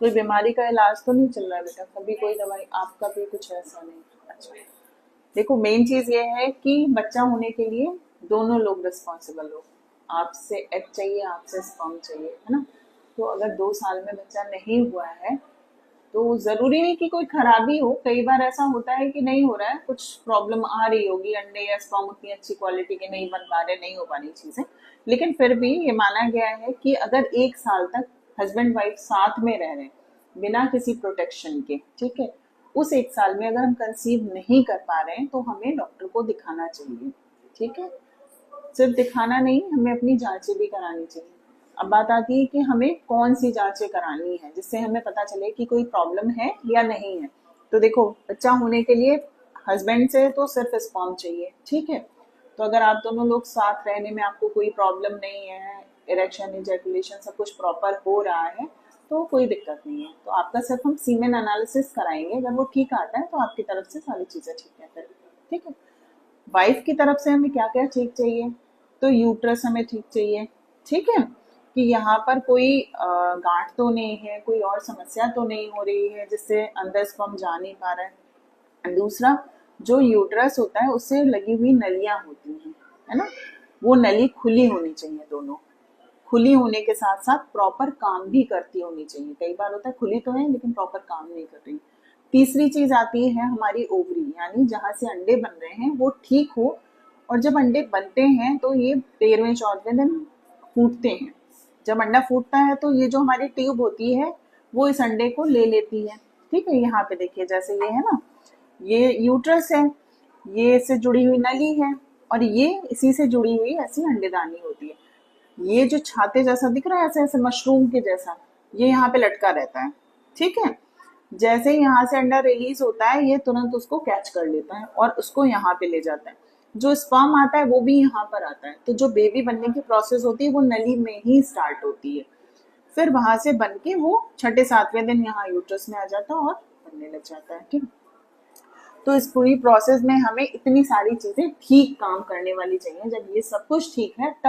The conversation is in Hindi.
कोई बीमारी का इलाज तो नहीं चल रहा है बेटा? कभी कोई दवाई आपका भी कुछ ऐसा नहीं? अच्छा। देखो मेन चीज ये है कि बच्चा होने के लिए दोनों लोग रिस्पॉन्सिबल हो। आपसे एग चाहिए, आपसे स्पर्म चाहिए, है ना? तो अगर 2 साल में बच्चा नहीं हुआ है तो जरूरी नहीं कि कोई खराबी हो। कई बार ऐसा होता है कि नहीं हो रहा है, कुछ प्रॉब्लम आ रही होगी, अंडे या स्पर्म उतनी अच्छी क्वालिटी के नहीं बन पा रहे, नहीं हो पा रही चीजें। लेकिन फिर भी ये माना गया है कि अगर 1 साल तक हस्बैंड वाइफ साथ में रह रहे हैं बिना किसी प्रोटेक्शन के, ठीक है, उस 1 साल में अगर हम कंसीव नहीं कर पा रहे हैं तो हमें डॉक्टर को दिखाना चाहिए। ठीक है, सिर्फ दिखाना नहीं, हमें अपनी जांचें भी करानी चाहिए। अब बात आती है कि हमें कौन सी जांचें करानी है जिससे हमें पता चले कि कोई प्रॉब्लम है या नहीं है। तो देखो बच्चा होने के लिए हस्बैंड से तो सिर्फ स्पर्म चाहिए, ठीक है। तो अगर आप दोनों लोग साथ रहने में आपको कोई प्रॉब्लम नहीं है, इरेक्शन इजैकुलेशन सब कुछ प्रॉपर हो रहा है, तो कोई दिक्कत नहीं है। तो आपका सिर्फ हम सीमेन एनालिसिस कराएंगे, अगर वो ठीक आता है तो आपकी तरफ से सारी चीजें ठीक है फिर। ठीक है। वाइफ की तरफ से हमें क्या क्या ठीक चाहिए? तो यूट्रस हमें ठीक चाहिए, ठीक है, कि यहाँ पर कोई गांठ तो नहीं है, कोई और समस्या तो नहीं हो रही है जिससे अंदर स्पर्म जा नहीं पा रहा है। दूसरा, जो यूट्रस होता है उससे लगी हुई नलियां होती हैं, है ना, वो नली खुली होनी चाहिए दोनों। खुली होने के साथ साथ प्रॉपर काम भी करती होनी चाहिए। कई बार होता है खुली तो है लेकिन प्रॉपर काम नहीं कर रही। तीसरी चीज आती है हमारी ओवरी, यानी जहां से अंडे बन रहे हैं वो ठीक हो। और जब अंडे बनते हैं तो ये 13वें 14वें दिन फूटते हैं। जब अंडा फूटता है तो ये जो हमारी ट्यूब होती है वो इस अंडे को ले लेती है। ठीक है, यहाँ पे देखिए जैसे ये है ना, ये यूट्रस है, ये इससे जुड़ी हुई नली है, और ये इसी से जुड़ी हुई ऐसी अंडेदानी होती है। ये जो छाते जैसा दिख रहा है, ऐसे ऐसे मशरूम के जैसा, ये यहाँ पे लटका रहता है। ठीक है, जैसे ही यहाँ से अंडा रिलीज होता है ये तुरंत उसको कैच कर लेता है और उसको यहाँ पे ले जाता है। जो स्पर्म आता है वो भी यहाँ पर आता है। तो जो बेबी बनने की प्रोसेस होती है वो नली में ही स्टार्ट होती है। फिर वहां से बन के वो 6-7वें दिन यहाँ यूट्रस में आ जाता है और बनने लग जाता है। ठीक। तो इस पूरी प्रोसेस में हमें इतनी सारी चीजें ठीक काम करने वाली चाहिए। जब ये सब कुछ ठीक है तब